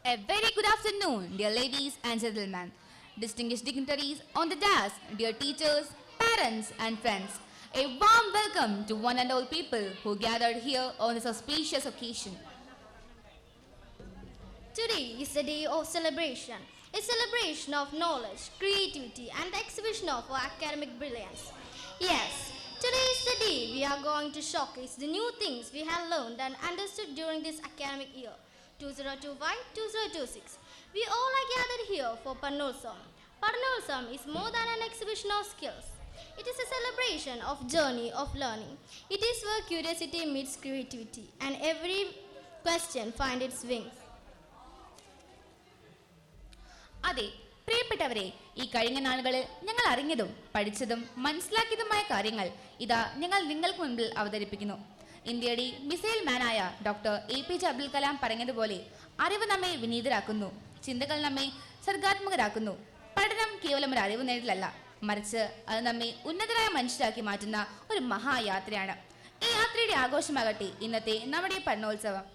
A very good afternoon, dear ladies and gentlemen, distinguished dignitaries on the dais, dear teachers, parents, and friends. A warm welcome to one and all people who gathered here on this auspicious occasion. Today is a day of celebration, a celebration of knowledge, creativity, and the exhibition of our academic brilliance. Yes, today is the day we are going to showcase the new things we have learned and understood during this academic year, 2025-2026. We all are gathered here for Pannorsam. Pannorsam is more than an exhibition of skills. It is a celebration of journey of learning. It is where curiosity meets creativity and every question finds its wings. അതെ, പ്രിയപ്പെട്ടവരെ, ഈ കഴിഞ്ഞ നാളുകളിൽ ഞങ്ങൾ അറിഞ്ഞതും പഠിച്ചതും മനസ്സിലാക്കിയതുമായ കാര്യങ്ങൾ ഇതാ ഞങ്ങൾ നിങ്ങൾക്ക് മുൻപിൽ അവതരിപ്പിക്കുന്നു. ഇന്ത്യയുടെ മിസൈൽ മാനായ ഡോക്ടർ APJ അബ്ദുൽ കലാം പറഞ്ഞതുപോലെ അറിവ് നമ്മെ വിനീതരാക്കുന്നു, ചിന്തകൾ നമ്മെ സർഗാത്മകരാക്കുന്നു. പഠനം കേവലം ഒരു അറിവ് നേടലല്ല, മറിച്ച് അത് നമ്മെ ഉന്നതരായ മനുഷ്യരാക്കി മാറ്റുന്ന ഒരു മഹായാത്രയാണ്. ഈ യാത്രയുടെ ആഘോഷമാകട്ടെ ഇന്നത്തെ നമ്മുടെ പഠനോത്സവം.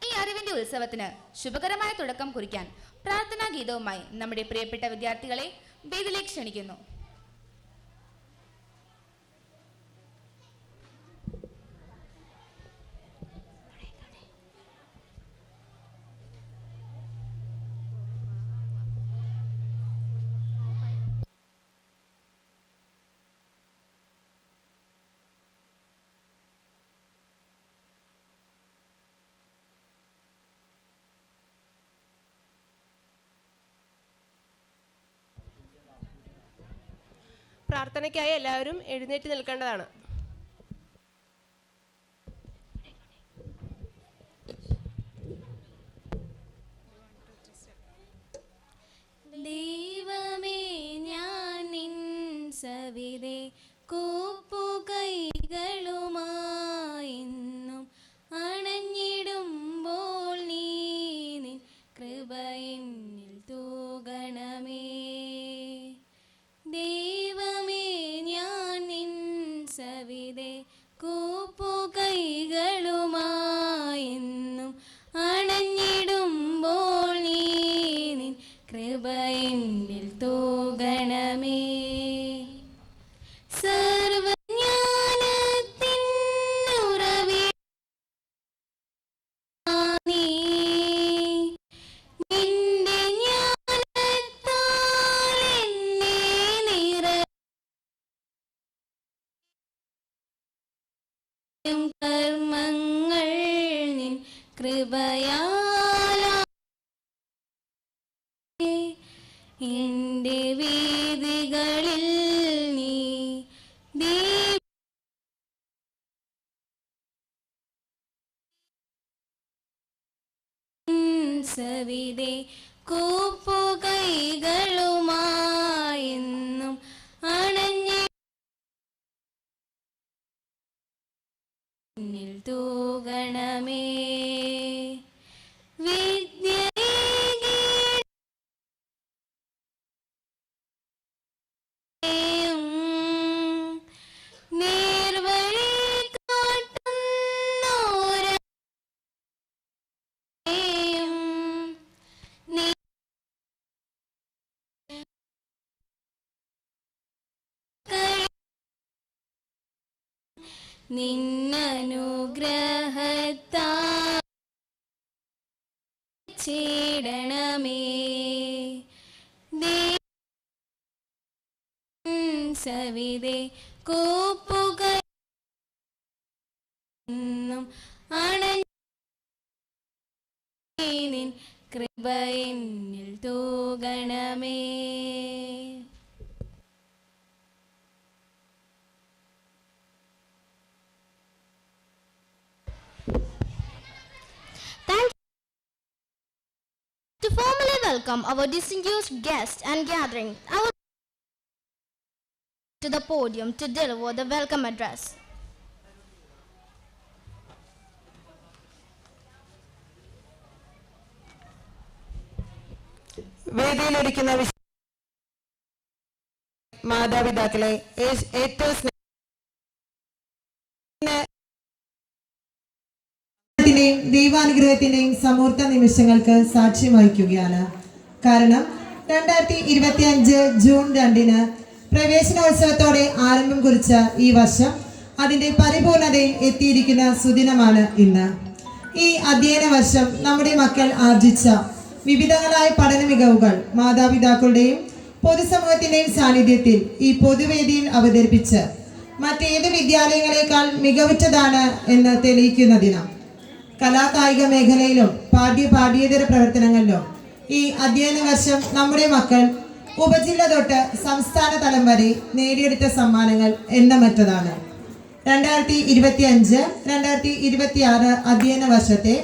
ഈ അറിവിന്റെ ഉത്സവത്തിന് ശുഭകരമായ തുടക്കം കുറിക്കാൻ പ്രാർത്ഥനാ ഗീതവുമായി നമ്മുടെ പ്രിയപ്പെട്ട വിദ്യാർത്ഥികളെ വേദിയിലേക്ക് ക്ഷണിക്കുന്നു. പ്രാർത്ഥനയ്ക്കായി എല്ലാവരും എഴുന്നേറ്റ് നിൽക്കേണ്ടതാണ്. ദൈവമേ, ഞാൻ നിൻ സവിധേ കൂപ്പുകൈകളുമായെന്നും അണഞ്ഞിടുമ്പോൾ നീ നിൻ കൃപ എന്നിൽ തൂകണമേ. ദൈവമേ, ഞാൻ നിൻ സവിധേ കൂപ്പുകൈകളുമായെന്നും അണഞ്ഞിടുമ്പോൾ നീ നിൻ കൃപ എന്നിൽ തൂകണമേ. സർവജ്ഞാനത്തിൻ ഉറവിടമാ നീ, നിന്റെ ജ്ഞാനത്താൽ എന്നെ നിറയും കർമ്മങ്ങൾ നിൻ കൃപയാൽ എൻ്റെ വേദികളിൽ നീ സവിധേ കൂപ്പുകൈകളുമായെന്നും അണഞ്ഞിൽ തൂകണമേ. നേർവഴി കാട്ടുന്നോരെയും നിന്നനുഗ്രഹത്താൽ ചേടണമേ. സവിധേ കൂപ്പുകൈന്നും അണഞ്ഞിൻ കൃപ എന്നിൽ തൂകണമേ. To formally welcome our distinguished guests and gathering, I would to the podium to deliver the welcome address. വേദിയിലിരിക്കുന്ന മാതാപിതാക്കളെ, ഏറ്റവും സ്നേഹത്തിന്റെയും ദൈവാനുഗ്രഹത്തിന്റെയും സമൂർത്ത നിമിഷങ്ങൾക്ക് സാക്ഷ്യം വഹിക്കുകയാണ്. കാരണം 2025 ജൂൺ 2 പ്രവേശനോത്സവത്തോടെ ആരംഭം കുറിച്ച ഈ വർഷം അതിന്റെ പരിപൂർണതയിൽ എത്തിയിരിക്കുന്ന സുദിനമാണ് ഇന്ന്. ഈ അധ്യയന വർഷം നമ്മുടെ മക്കൾ ആർജിച്ച വിവിധങ്ങളായ പഠന മികവുകൾ മാതാപിതാക്കളുടെയും പൊതുസമൂഹത്തിന്റെയും സാന്നിധ്യത്തിൽ ഈ പൊതുവേദിയിൽ അവതരിപ്പിച്ച് മറ്റേത് വിദ്യാലയങ്ങളെക്കാൾ മികവുറ്റതാണ് എന്ന് തെളിയിക്കുന്നതിന് കലാകായിക മേഖലയിലും പാഠ്യേതര പ്രവർത്തനങ്ങളിലും ഈ അധ്യയന വർഷം നമ്മുടെ മക്കൾ ഉപജില്ല തൊട്ട് സംസ്ഥാന തലം വരെ നേടിയെടുത്ത സമ്മാനങ്ങൾ എണ്ണമറ്റതാണ്. 2025-2026 അധ്യയന വർഷത്തെ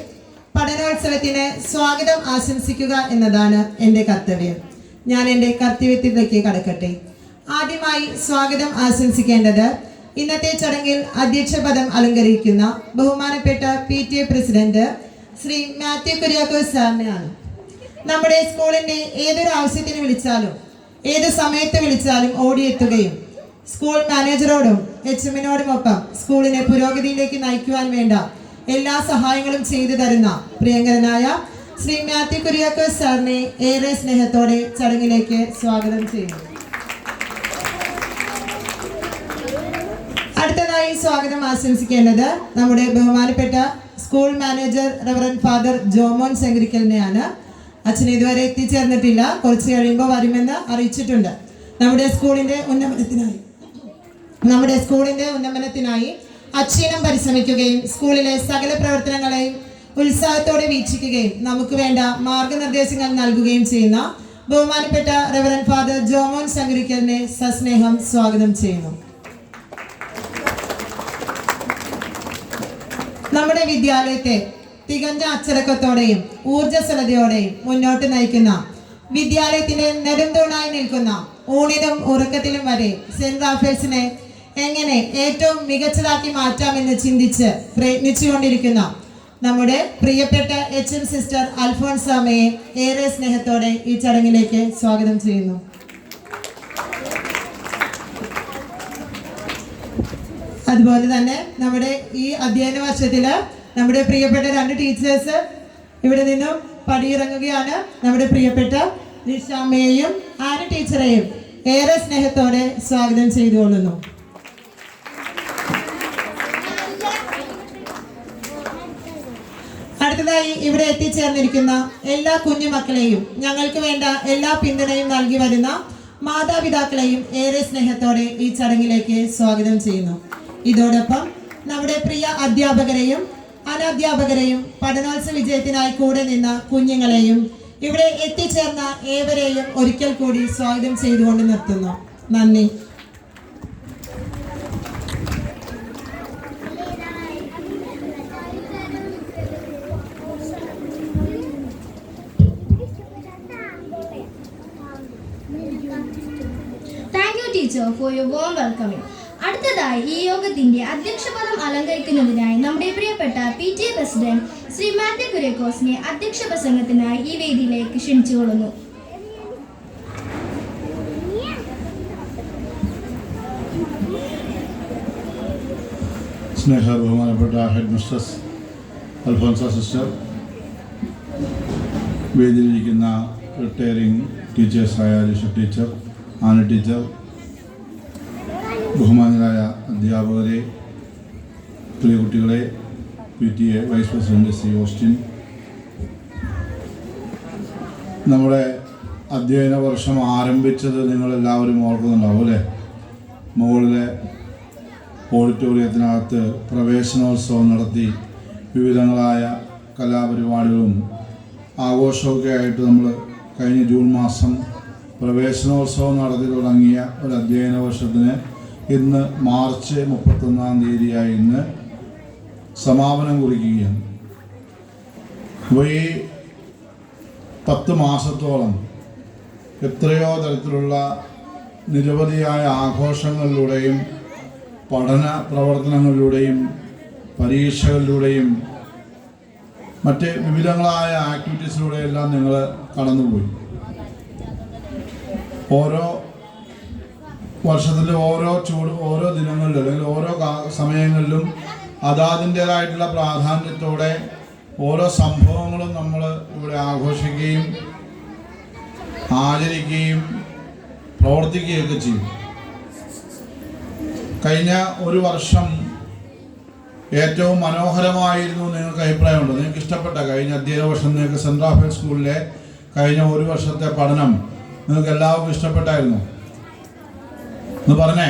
പഠനോത്സവത്തിന് സ്വാഗതം ആശംസിക്കുക എന്നതാണ് എൻ്റെ കർത്തവ്യം. ഞാൻ എൻ്റെ കർത്തവ്യത്തിലേക്ക് കടക്കട്ടെ. ആദ്യമായി സ്വാഗതം ആശംസിക്കേണ്ടത് ഇന്നത്തെ ചടങ്ങിൽ അധ്യക്ഷ പദം അലങ്കരിക്കുന്ന ബഹുമാനപ്പെട്ട PTA പ്രസിഡന്റ് ശ്രീ മാത്യു കുര്യാക്കോസ് സാറിനെയാണ്. നമ്മുടെ സ്കൂളിൻ്റെ ഏതൊരു ആവശ്യത്തിന് വിളിച്ചാലും ഏത് സമയത്ത് വിളിച്ചാലും ഓടിയെത്തുകയും സ്കൂൾ മാനേജറോടും HM-നോടുമൊപ്പം സ്കൂളിനെ പുരോഗതിയിലേക്ക് നയിക്കുവാൻ വേണ്ട എല്ലാ സഹായങ്ങളും ചെയ്തു തരുന്ന പ്രിയങ്കരനായ ശ്രീ മാത്യു കുര്യാക്കോസ് സാറിനെ ഏറെ സ്നേഹത്തോടെ ചടങ്ങിലേക്ക് സ്വാഗതം ചെയ്യുന്നു. അടുത്തതായി സ്വാഗതം ആശംസിക്കേണ്ടത് നമ്മുടെ ബഹുമാനപ്പെട്ട school manager reverend father Jomon സെങ്കരിക്കലിനെയാണ്. അച്ഛൻ ഇതുവരെ എത്തിച്ചേർന്നിട്ടില്ല, കുറച്ച് കഴിയുമ്പോൾ വരുമെന്ന് അറിയിച്ചിട്ടുണ്ട്. നമ്മുടെ സ്കൂളിന്റെ ഉന്നമനത്തിനായി അക്ഷീണം പരിശ്രമിക്കുകയും സ്കൂളിലെ സകല പ്രവർത്തനങ്ങളെയും ഉത്സാഹത്തോടെ വീക്ഷിക്കുകയും നമുക്ക് വേണ്ട മാർഗനിർദ്ദേശങ്ങൾ നൽകുകയും ചെയ്യുന്ന ബഹുമാനപ്പെട്ട റവറൻഡ് ഫാദർ ജോമോൻ സെങ്കരിക്കലിനെ സസ്നേഹം സ്വാഗതം ചെയ്യുന്നു. നമ്മുടെ വിദ്യാലയത്തെ തികഞ്ഞ അച്ചടക്കത്തോടെയും ഊർജ്ജസ്വലതയോടെയും മുന്നോട്ട് നയിക്കുന്ന വിദ്യാലയത്തിന്റെ നെടുംതൂണായി നിൽക്കുന്ന ഊണിലും ഉറക്കത്തിലും വരെ സെന്റ് റാഫേൽസിനെ എങ്ങനെ ഏറ്റവും മികച്ചതാക്കി മാറ്റാമെന്ന് ചിന്തിച്ച് പ്രയത്നിച്ചുകൊണ്ടിരിക്കുന്ന നമ്മുടെ പ്രിയപ്പെട്ട HM സിസ്റ്റർ അൽഫോൺസാമയെ ഏറെ സ്നേഹത്തോടെ ഈ ചടങ്ങിലേക്ക് സ്വാഗതം ചെയ്യുന്നു. അതുപോലെ തന്നെ നമ്മുടെ ഈ അധ്യയന വർഷത്തില് നമ്മുടെ പ്രിയപ്പെട്ട 2 ടീച്ചേഴ്സ് ഇവിടെ നിന്നും പടിയിറങ്ങുകയാണ്. നമ്മുടെ പ്രിയപ്പെട്ട നിഷാമ്മയെയും ആനി ടീച്ചറെയും ഏറെ സ്നേഹത്തോടെ സ്വാഗതം ചെയ്തുകൊള്ളുന്നു. അടുത്തതായി ഇവിടെ എത്തിച്ചേർന്നിരിക്കുന്ന എല്ലാ കുഞ്ഞുമക്കളെയും ഞങ്ങൾക്ക് വേണ്ട എല്ലാ പിന്തുണയും നൽകി വരുന്ന മാതാപിതാക്കളെയും ഏറെ സ്നേഹത്തോടെ ഈ ചടങ്ങിലേക്ക് സ്വാഗതം ചെയ്യുന്നു. ഇതോടൊപ്പം നമ്മുടെ പ്രിയ അധ്യാപകരെയും അനധ്യാപകരെയും പഠനോത്സവ വിജയത്തിനായി കൂടെ നിന്ന കുഞ്ഞുങ്ങളെയും ഇവിടെ എത്തിച്ചേർന്ന ഏവരെയും ഒരിക്കൽ കൂടി സ്വാഗതം ചെയ്തുകൊണ്ട് നിർത്തുന്നു. നന്ദി. Thank you, teacher, for your warm welcoming. അടുത്തതായി ഈ യോഗത്തിന്റെ അധ്യക്ഷപദം അലങ്കരിക്കുന്നതിനായി നമ്മുടെ പ്രിയപ്പെട്ട PTA പ്രസിഡന്റ് ശ്രീ മാത്യു കുര്യാക്കോസിനെ അധ്യക്ഷ പ്രസംഗത്തിനായി ഈ വേദിയിലേക്ക് ക്ഷണിച്ചുകൊള്ളുന്നു. സ്നേഹ ബഹുമാനപ്പെട്ട ഹെഡ് മിസ്ട്രസ് അൽഫോൻസ സിസ്റ്റർ, വേദിയിലിരിക്കുന്ന റിട്ടയറിംഗ് ടീച്ചേഴ്സായ ലിഷ ടീച്ചർ, ആന ടീച്ചർ, ബഹുമാനരായ അധ്യാപകരെ, പ്രിയ കുട്ടികളെ, PTA vice president Shri Austin, നമ്മുടെ അധ്യയന വർഷം ആരംഭിച്ചത് നിങ്ങളെല്ലാവരും ഓർക്കുന്നുണ്ടാവും അല്ലേ? മുകളിലെ ഓഡിറ്റോറിയത്തിനകത്ത് പ്രവേശനോത്സവം നടത്തി വിവിധങ്ങളായ കലാപരിപാടികളും ആഘോഷമൊക്കെ ആയിട്ട് നമ്മൾ കഴിഞ്ഞ ജൂൺ മാസം പ്രവേശനോത്സവം നടത്തി തുടങ്ങിയ ഒരു അധ്യയന വർഷത്തിന് ഇന്ന് മാർച്ച് 31 ഇന്ന് സമാപനം കുറിക്കുകയാണ്. അപ്പോൾ ഈ 10 മാസത്തോളം എത്രയോ തരത്തിലുള്ള നിരവധിയായ ആഘോഷങ്ങളിലൂടെയും പഠന പ്രവർത്തനങ്ങളിലൂടെയും പരീക്ഷകളിലൂടെയും മറ്റ് വിവിധങ്ങളായ ആക്ടിവിറ്റീസിലൂടെയെല്ലാം നിങ്ങൾ കടന്നുപോയി. ഓരോ വർഷത്തിൻ്റെ ഓരോ ദിനങ്ങളിലും അല്ലെങ്കിൽ ഓരോ സമയങ്ങളിലും അതാതിൻ്റേതായിട്ടുള്ള പ്രാധാന്യത്തോടെ ഓരോ സംഭവങ്ങളും നമ്മൾ ഇവിടെ ആഘോഷിക്കുകയും ആചരിക്കുകയും പ്രവർത്തിക്കുകയൊക്കെ ചെയ്യും. കഴിഞ്ഞ ഒരു വർഷം ഏറ്റവും മനോഹരമായിരുന്നു നിങ്ങൾക്ക് അഭിപ്രായമുണ്ടോ? നിങ്ങൾക്ക് ഇഷ്ടപ്പെട്ട കഴിഞ്ഞ അധ്യയന വർഷം നിങ്ങൾക്ക് സെൻറ് റാഫേൽ സ്കൂളിലെ കഴിഞ്ഞ ഒരു വർഷത്തെ പഠനം നിങ്ങൾക്ക് എല്ലാവർക്കും ഇഷ്ടപ്പെട്ടായിരുന്നു എന്ന് പറഞ്ഞേ?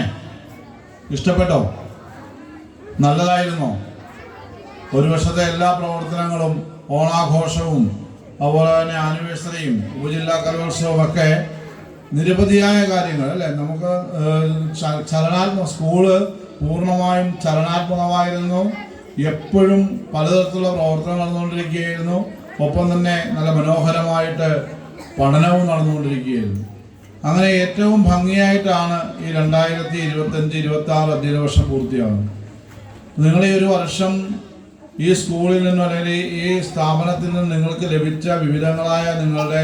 ഇഷ്ടപ്പെട്ടോ? നല്ലതായിരുന്നോ? ഒരു വർഷത്തെ എല്ലാ പ്രവർത്തനങ്ങളും ഓണാഘോഷവും അതുപോലെ തന്നെ ആനിവേഴ്സറിയും ഉപജില്ലാ കലോത്സവവും ഒക്കെ നിരവധിയായ കാര്യങ്ങൾ അല്ലേ? നമുക്ക് സ്കൂള് പൂർണ്ണമായും ചലനാത്മകമായിരുന്നു. എപ്പോഴും പലതരത്തിലുള്ള പ്രവർത്തനങ്ങൾ നടന്നുകൊണ്ടിരിക്കുകയായിരുന്നു. ഒപ്പം തന്നെ നല്ല മനോഹരമായിട്ട് പഠനവും നടന്നുകൊണ്ടിരിക്കുകയായിരുന്നു. അങ്ങനെ ഏറ്റവും ഭംഗിയായിട്ടാണ് ഈ 2025-26 അധ്യയന വർഷം പൂർത്തിയാകുന്നത്. നിങ്ങൾ ഈ ഒരു വർഷം ഈ സ്കൂളിൽ നിന്നും അല്ലെങ്കിൽ ഈ സ്ഥാപനത്തിൽ നിന്ന് നിങ്ങൾക്ക് ലഭിച്ച വിവിധങ്ങളായ നിങ്ങളുടെ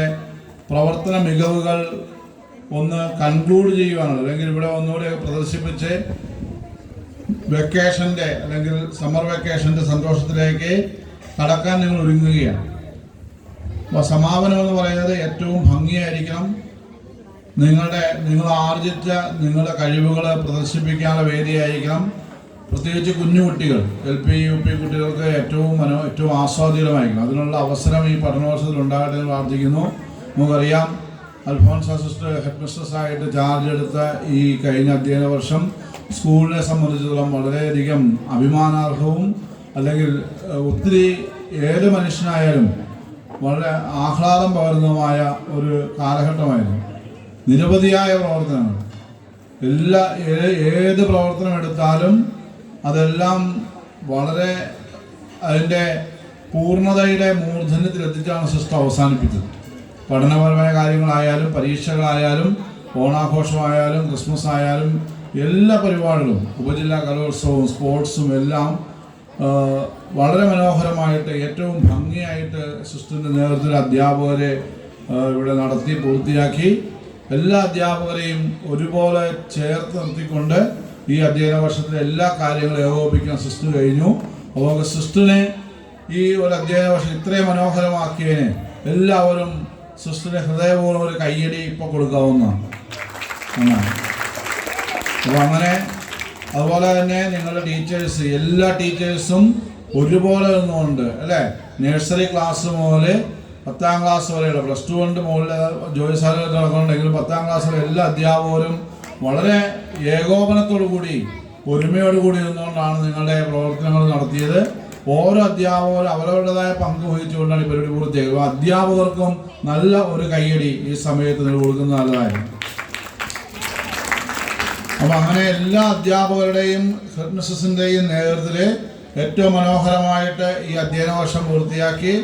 പ്രവർത്തന മികവുകൾ ഒന്ന് കൺക്ലൂഡ് ചെയ്യുവാനുള്ള അല്ലെങ്കിൽ ഇവിടെ ഒന്നുകൂടി പ്രദർശിപ്പിച്ച് വെക്കേഷൻ്റെ അല്ലെങ്കിൽ സമ്മർ വെക്കേഷൻ്റെ സന്തോഷത്തിലേക്ക് കടക്കാൻ നിങ്ങൾ ഒരുങ്ങുകയാണ്. അപ്പോൾ സമാപനം എന്ന് പറയുന്നത് ഏറ്റവും ഭംഗിയായിരിക്കണം. നിങ്ങൾ ആർജിച്ച നിങ്ങളുടെ കഴിവുകൾ പ്രദർശിപ്പിക്കാനുള്ള വേദിയായിരിക്കണം. പ്രത്യേകിച്ച് കുഞ്ഞുകുട്ടികൾ, LP UP കുട്ടികൾക്ക് ഏറ്റവും ആസ്വാദ്യമായിരിക്കണം. അതിനുള്ള അവസരം ഈ പഠനവർഷത്തിൽ ഉണ്ടാകട്ടെ എന്ന് പ്രാർത്ഥിക്കുന്നു. നമുക്കറിയാം, അൽഫോൻസ സിസ്റ്റർ ഹെഡ് മിസ്ട്രസ്സായിട്ട് ചാർജ് എടുത്ത ഈ കഴിഞ്ഞ അധ്യയന വർഷം സ്കൂളിനെ സംബന്ധിച്ചിടത്തോളം വളരെയധികം അഭിമാനാർഹവും അല്ലെങ്കിൽ ഒത്തിരി ഏത് മനുഷ്യനായാലും വളരെ ആഹ്ലാദം പകരുന്നതുമായ ഒരു കാലഘട്ടമായിരുന്നു. നിരവധിയായ പ്രവർത്തനങ്ങൾ, ഏത് പ്രവർത്തനം എടുത്താലും അതെല്ലാം വളരെ അതിൻ്റെ പൂർണ്ണതയുടെ മൂർധന്യത്തിലെത്തിച്ചാണ് സിസ്റ്റം അവസാനിപ്പിച്ചത്. പഠനപരമായ കാര്യങ്ങളായാലും പരീക്ഷകളായാലും ഓണാഘോഷമായാലും ക്രിസ്മസ് ആയാലും എല്ലാ പരിപാടികളും ഉപജില്ലാ കലോത്സവവും സ്പോർട്സും എല്ലാം വളരെ മനോഹരമായിട്ട് ഏറ്റവും ഭംഗിയായിട്ട് സിസ്റ്ററിൻ്റെ നേതൃത്വത്തിൽ അധ്യാപകരെ ഇവിടെ നടത്തി പൂർത്തിയാക്കി. എല്ലാ അധ്യാപകരെയും ഒരുപോലെ ചേർത്ത് നിർത്തിക്കൊണ്ട് ഈ അധ്യയന വർഷത്തിലെ എല്ലാ കാര്യങ്ങളും ഏകോപിപ്പിക്കാൻ സിസ്റ്റർ കഴിഞ്ഞു. അപ്പോൾ സിസ്റ്ററിനെ ഈ ഒരു അധ്യയന വർഷം ഇത്രയും മനോഹരമാക്കിയതിന് എല്ലാവരും സിസ്റ്ററിനെ ഹൃദയപൂർവ്വം ഒരു കയ്യടി ഇപ്പോൾ കൊടുക്കാവുന്നതാണ്. അപ്പോൾ അങ്ങനെ അതുപോലെ തന്നെ നിങ്ങളുടെ ടീച്ചേഴ്സ്, എല്ലാ ടീച്ചേഴ്സും ഒരുപോലെ നിന്നുകൊണ്ട് അല്ലേ, നഴ്സറി ക്ലാസ് മുതൽ 10ാം ക്ലാസ് വരെയുള്ള +2 കൊണ്ട് മുകളിൽ ജോലി സാധ്യത നടക്കുന്നുണ്ടെങ്കിലും 10ാം ക്ലാസ് വരെ എല്ലാ അധ്യാപകരും വളരെ ഏകോപനത്തോടു കൂടി ഒരുമയോടുകൂടി നിന്നുകൊണ്ടാണ് നിങ്ങളുടെ പ്രവർത്തനങ്ങൾ നടത്തിയത്. ഓരോ അധ്യാപകരും അവരവരുടേതായ പങ്ക് വഹിച്ചുകൊണ്ടാണ് ഈ പരിപാടി പൂർത്തിയായത്. അധ്യാപകർക്കും നല്ല ഒരു കയ്യടി ഈ സമയത്ത് നിങ്ങൾ കൊടുക്കുന്നത് നല്ലതായിരുന്നു. അപ്പം അങ്ങനെ എല്ലാ അധ്യാപകരുടെയും ഹെഡ് മിസ്സസിൻ്റെയും നേതൃത്വത്തിൽ ഏറ്റവും മനോഹരമായിട്ട് ഈ അധ്യയന വർഷം പൂർത്തിയാക്കി.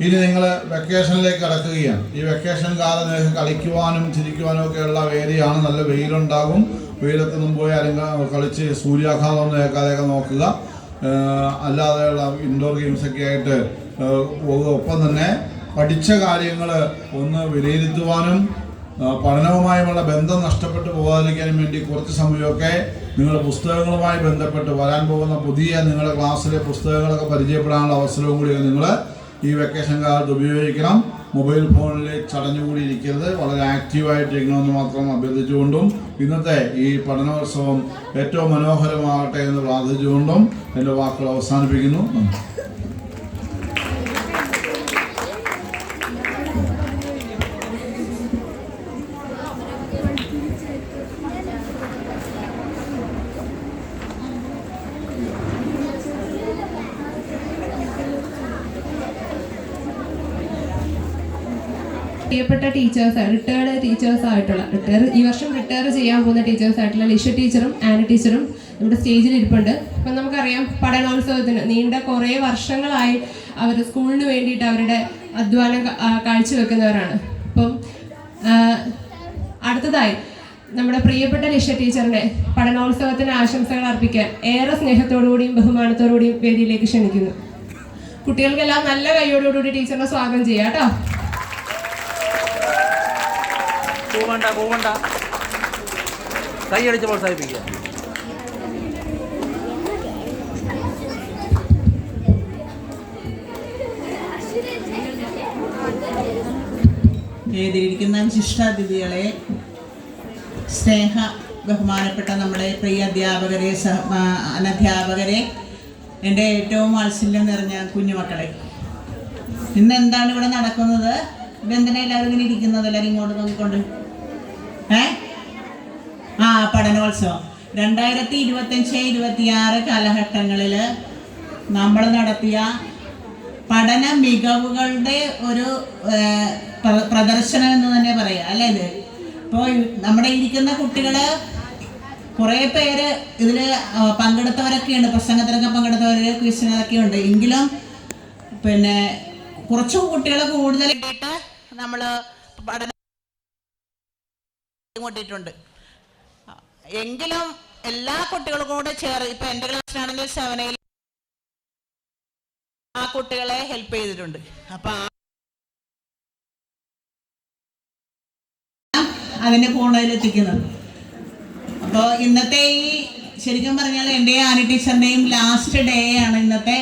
ഇനി നിങ്ങൾ വെക്കേഷനിലേക്ക് കടക്കുകയാണ്. ഈ വെക്കേഷൻ കാലം നിങ്ങൾക്ക് കളിക്കുവാനും ചിരിക്കുവാനും ഒക്കെയുള്ള വേദിയാണ്. നല്ല വെയിലുണ്ടാകും. വെയിലത്തൊന്നും പോയി ആരെങ്കിലും കളിച്ച് സൂര്യാഘാതം ഏൽക്കാതെയൊക്കെ നോക്കുക. അല്ലാതെയുള്ള ഇൻഡോർ ഗെയിംസൊക്കെ ആയിട്ട് പോകുക. ഒപ്പം തന്നെ പഠിച്ച കാര്യങ്ങൾ ഒന്ന് വിലയിരുത്തുവാനും പഠനവുമായുള്ള ബന്ധം നഷ്ടപ്പെട്ടു പോകാതിരിക്കാനും വേണ്ടി കുറച്ച് സമയമൊക്കെ നിങ്ങളുടെ പുസ്തകങ്ങളുമായി ബന്ധപ്പെട്ട് വരാൻ പോകുന്ന പുതിയ നിങ്ങളുടെ ക്ലാസ്സിലെ പുസ്തകങ്ങളൊക്കെ പരിചയപ്പെടാനുള്ള അവസരവും കൂടി നിങ്ങൾ ഈ വെക്കേഷൻ കാലത്ത് ഉപയോഗിക്കണം. മൊബൈൽ ഫോണിൽ ചടഞ്ഞുകൂടി ഇരിക്കരുത്, വളരെ ആക്റ്റീവായിട്ടിരിക്കണമെന്ന് മാത്രം അഭ്യർത്ഥിച്ചുകൊണ്ടും ഇന്നത്തെ ഈ പഠനോത്സവം ഏറ്റവും മനോഹരമാകട്ടെ എന്ന് പ്രാർത്ഥിച്ചുകൊണ്ടും എൻ്റെ വാക്കുകൾ അവസാനിപ്പിക്കുന്നു. പ്രിയപ്പെട്ട ടീച്ചേഴ്സ്, ഈ വർഷം റിട്ടയർ ചെയ്യാൻ പോകുന്ന ടീച്ചേഴ്സായിട്ടുള്ള ലിഷ ടീച്ചറും ആന ടീച്ചറും നമ്മുടെ സ്റ്റേജിൽ ഇരിപ്പുണ്ട്. അപ്പം നമുക്കറിയാം, പഠനോത്സവത്തിന് നീണ്ട കുറേ വർഷങ്ങളായി അവർ സ്കൂളിന് വേണ്ടിയിട്ട് അവരുടെ അധ്വാനം കാഴ്ചവെക്കുന്നവരാണ്. അപ്പം അടുത്തതായി നമ്മുടെ പ്രിയപ്പെട്ട ലിഷ ടീച്ചറിനെ പഠനോത്സവത്തിന് ആശംസകൾ അർപ്പിക്കാൻ ഏറെ സ്നേഹത്തോടുകൂടിയും ബഹുമാനത്തോടുകൂടിയും വേദിയിലേക്ക് ക്ഷണിക്കുന്നു. കുട്ടികൾക്കെല്ലാം നല്ല കൈയോടുകൂടി ടീച്ചറിനെ സ്വാഗതം ചെയ്യാം കേട്ടോ. പോവണ്ട കൈയടിച്ച് പ്രോത്സാഹിപ്പിക്കുക. വേദിയിലിരിക്കുന്ന വിശിഷ്ടാതിഥികളെ, സ്നേഹ ബഹുമാനപ്പെട്ട നമ്മുടെ പ്രിയ അധ്യാപകരെ, അനധ്യാപകരെ, എൻ്റെ ഏറ്റവും വാത്സല്യം നിറഞ്ഞ കുഞ്ഞുമക്കളെ, ഇന്ന് എന്താണ് ഇവിടെ നടക്കുന്നത്? ഇതെന്തിനാ എല്ലാവരും ഇങ്ങനെ ഇരിക്കുന്നത്? എല്ലാവരും ഇങ്ങോട്ട് നോക്കിക്കൊണ്ട് പഠനോത്സവം 2025-26 കാലഘട്ടങ്ങളിൽ നമ്മൾ നടത്തിയ പഠന മികവുകളുടെ ഒരു പ്രദർശനം എന്ന് തന്നെ പറയാം, അല്ലേ? ഇത് ഇപ്പോൾ നമ്മുടെ ഇരിക്കുന്ന കുട്ടികൾ കുറേ പേര് ഇതിൽ പങ്കെടുത്തവരൊക്കെയുണ്ട്, പ്രസംഗത്തിനൊക്കെ പങ്കെടുത്തവർ, ക്വിസിനൊക്കെ ഉണ്ട്. എങ്കിലും പിന്നെ കുറച്ച് കുട്ടികൾ കൂടുതലായിട്ട് നമ്മൾ പഠനം കൊണ്ടിട്ടുണ്ട്. എങ്കിലും എല്ലാ കുട്ടികളും കൂടെ ഇപ്പൊ എൻ്റെ ക്ലാസ്സിലാണെങ്കിൽ 7 ആ കുട്ടികളെ ഹെൽപ്പ് ചെയ്തിട്ടുണ്ട്. അപ്പൊ അതിന്റെ പൂർണ്ണതയിലെത്തിക്കുന്നത്. അപ്പോൾ ഇന്നത്തെ ഈ ശരിക്കും പറഞ്ഞാൽ എൻ്റെ ആനി ടീച്ചറിൻ്റെയും ലാസ്റ്റ് ഡേ ആണ് ഇന്നത്തെ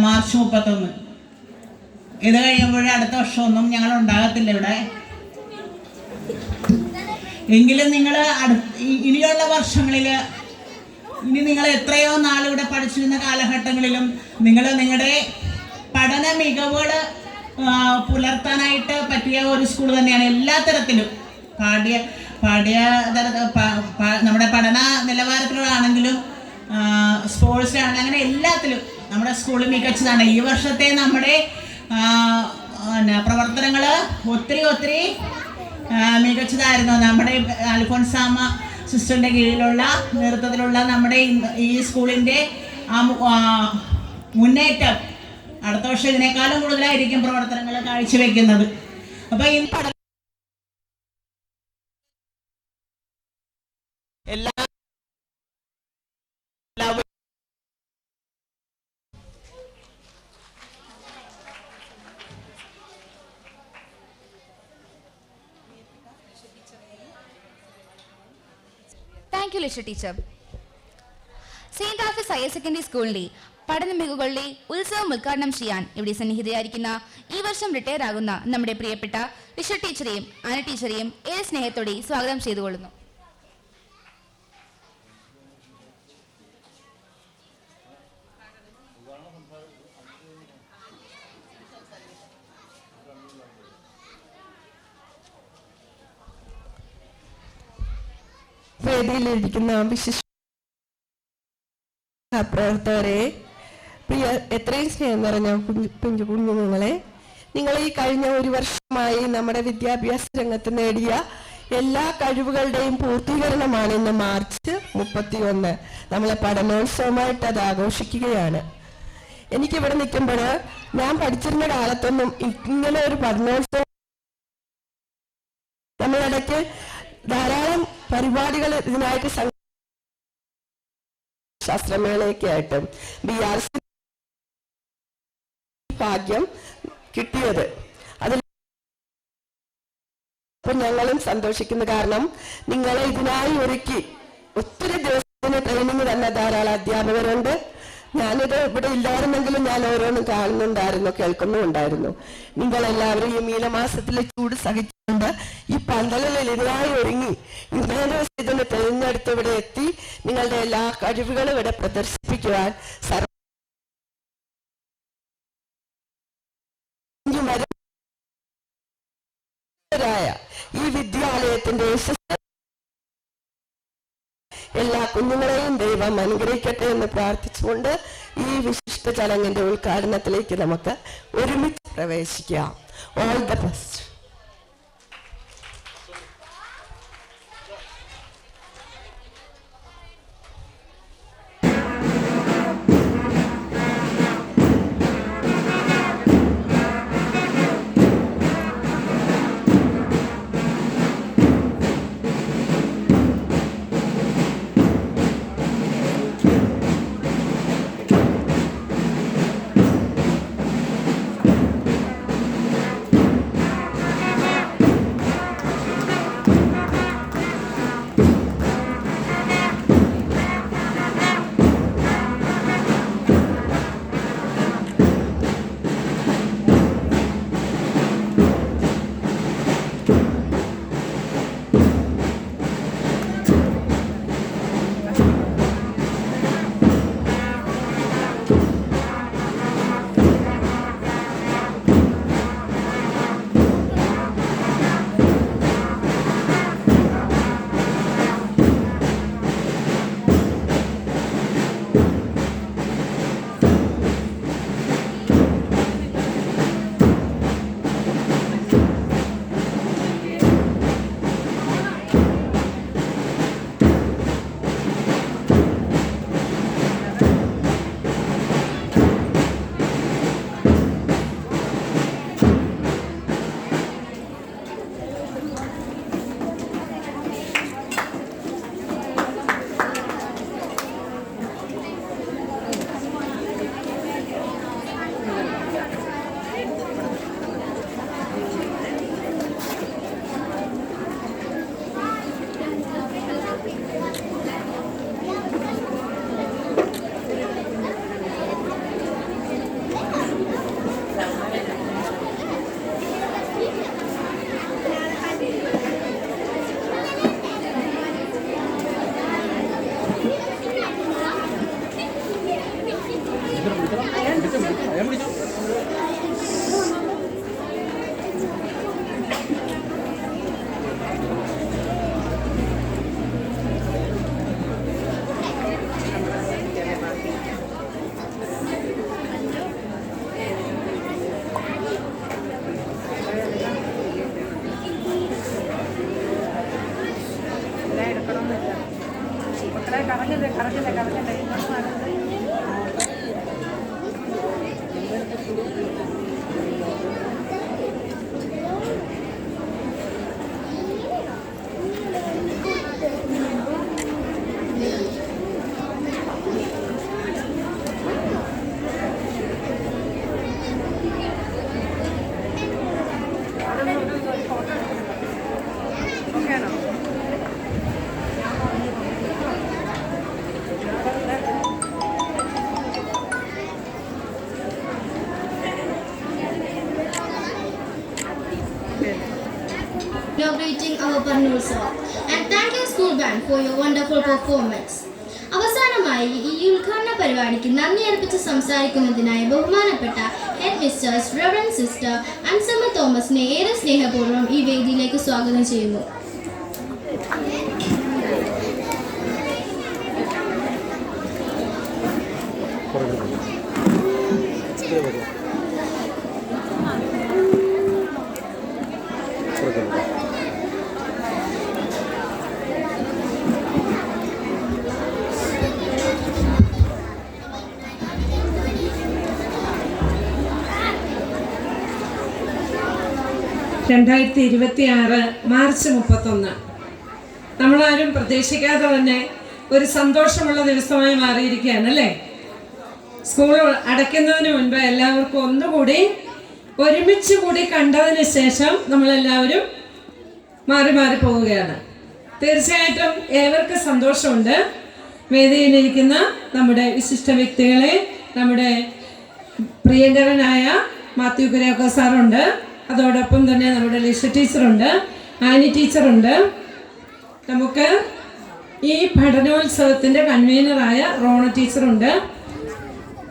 മാർച്ച് 31. ഇത് കഴിയുമ്പോഴേ അടുത്ത വർഷമൊന്നും ഞങ്ങൾ ഉണ്ടാകത്തില്ല ഇവിടെ. എങ്കിലും നിങ്ങൾ ഇനിയുള്ള വർഷങ്ങളിൽ, ഇനി നിങ്ങൾ എത്രയോ നാളിവിടെ പഠിച്ചിരുന്ന കാലഘട്ടങ്ങളിലും നിങ്ങൾ നിങ്ങളുടെ പഠന മികവുകൾ പുലർത്താനായിട്ട് പറ്റിയ ഒരു സ്കൂൾ തന്നെയാണ്. എല്ലാ തരത്തിലും നമ്മുടെ പഠന നിലവാരത്തിലാണെങ്കിലും സ്പോർട്സിലാണെങ്കിലും അങ്ങനെ എല്ലാത്തിലും നമ്മുടെ സ്കൂൾ മികച്ചതാണ്. ഈ വർഷത്തെ നമ്മുടെ പ്രവർത്തനങ്ങൾ ഒത്തിരി മികച്ചതായിരുന്നു. നമ്മുടെ അൽഫോൻസാമ്മ സിസ്റ്ററിൻ്റെ കീഴിലുള്ള നേതൃത്വത്തിലുള്ള നമ്മുടെ ഈ സ്കൂളിൻ്റെ മുന്നേറ്റം അടുത്ത വർഷം ഇതിനേക്കാളും കൂടുതലായിരിക്കും പ്രവർത്തനങ്ങൾ കാഴ്ചവെക്കുന്നത്. അപ്പോൾ ഈ എല്ലാ thank you Lisha teacher. Saint Alfred higher secondary സ്കൂളിലെ പഠന മികവുകളുടെ ഉത്സവം ഉദ്ഘാടനം ചെയ്യാൻ ഇവിടെ സന്നിഹിതയായിരിക്കുന്ന ഈ വർഷം റിട്ടയർ ആകുന്ന നമ്മുടെ പ്രിയപ്പെട്ട ലിഷ ടീച്ചറെയും ആന ടീച്ചറെയും ഏറെ സ്നേഹത്തോടെ സ്വാഗതം ചെയ്തുകൊള്ളുന്നു. വേദിയിലിരിക്കുന്ന വിശിഷ്ട പ്രവർത്തകരെ, പ്രിയ എത്രയും സ്നേഹം നിറഞ്ഞ കുഞ്ഞുങ്ങളെ, നിങ്ങൾ ഈ കഴിഞ്ഞ ഒരു വർഷമായി നമ്മുടെ വിദ്യാഭ്യാസ രംഗത്ത് നേടിയ എല്ലാ കഴിവുകളുടെയും പൂർത്തീകരണമാണ് ഇന്ന് മാർച്ച് 31. നമ്മളെ പഠനോത്സവമായിട്ട് അത് ആഘോഷിക്കുകയാണ്. എനിക്കിവിടെ നിൽക്കുമ്പോൾ ഞാൻ പഠിച്ചിരുന്ന കാലത്തൊന്നും ഇങ്ങനെ ഒരു പഠനോത്സവം, നമ്മളിടയ്ക്ക് ധാരാളം പരിപാടികൾ ഇതിനായിട്ട് ശാസ്ത്രമേളയൊക്കെ ആയിട്ടും BRC ഭാഗ്യം കിട്ടിയത്. അതിൽ ഞങ്ങളും സന്തോഷിക്കുന്നു. കാരണം നിങ്ങളെ ഇതിനായി ഒരുക്കി ഒത്തിരി ദിവസത്തിന് ട്രെയിനിങ് തന്നെ ധാരാളം അധ്യാപകരുണ്ട്. ഞാനിത് ഇവിടെ ഇല്ലായിരുന്നെങ്കിലും ഞാൻ ഓരോന്നും കാണുന്നുണ്ടായിരുന്നു, കേൾക്കുന്നുണ്ടായിരുന്നു. നിങ്ങളെല്ലാവരും ഈ മീനമാസത്തിലെ ചൂട് സഹിച്ചുകൊണ്ട് ഈ പന്തലിൽ ഇതിനായി ഒരുങ്ങി ഇന്നേ ദിവസം ഇതിന് തിരഞ്ഞെടുത്ത് ഇവിടെ എത്തി നിങ്ങളുടെ എല്ലാ കഴിവുകളും ഇവിടെ പ്രദർശിപ്പിക്കുവാൻ ഈ വിദ്യാലയത്തിന്റെ എല്ലാ കുഞ്ഞുങ്ങളെയും ദൈവം അനുഗ്രഹിക്കട്ടെ എന്ന് പ്രാർത്ഥിച്ചുകൊണ്ട് ഈ വിശിഷ്ട ചടങ്ങിന്റെ ഉദ്ഘാടനത്തിലേക്ക് നമുക്ക് ഒരുമിച്ച് പ്രവേശിക്കാം. All the best. celebrating our Parnulsava. And thank you school band for your wonderful performance. അവസാനമായി ഈ ഉദ്ഘാടന പരിപാടിക്ക് നന്ദി അർപ്പിച്ച് സംസാരിക്കുന്നതിനായി ബഹുമാനപ്പെട്ട head mistress Reverend sister Ansamma തോമസിനെ ഏറെ സ്നേഹപൂർവ്വം ഈ വേദിയിലേക്ക് സ്വാഗതം ചെയ്യുന്നു. മാർച്ച് 31 നമ്മളാരും പ്രതീക്ഷിക്കാതെ തന്നെ ഒരു സന്തോഷമുള്ള ദിവസമായി മാറിയിരിക്കുകയാണ് അല്ലേ? സ്കൂൾ അടയ്ക്കുന്നതിന് മുൻപ് എല്ലാവർക്കും ഒന്നുകൂടി ഒരുമിച്ച് കൂടി കണ്ടതിന് ശേഷം നമ്മളെല്ലാവരും മാറി മാറി പോവുകയാണ്. തീർച്ചയായിട്ടും ഏവർക്കും സന്തോഷമുണ്ട്. വേദിയിലിരിക്കുന്ന നമ്മുടെ വിശിഷ്ട വ്യക്തികളെ, നമ്മുടെ പ്രിയങ്കരനായ മാത്യു കുര്യാക്കോ സാറുണ്ട്, അതോടൊപ്പം തന്നെ നമ്മുടെ ലിഷ ടീച്ചറുണ്ട്, ആനി ടീച്ചറുണ്ട്, നമുക്ക് ഈ പഠനോത്സവത്തിൻ്റെ കൺവീനറായ റോണ ടീച്ചറുണ്ട്,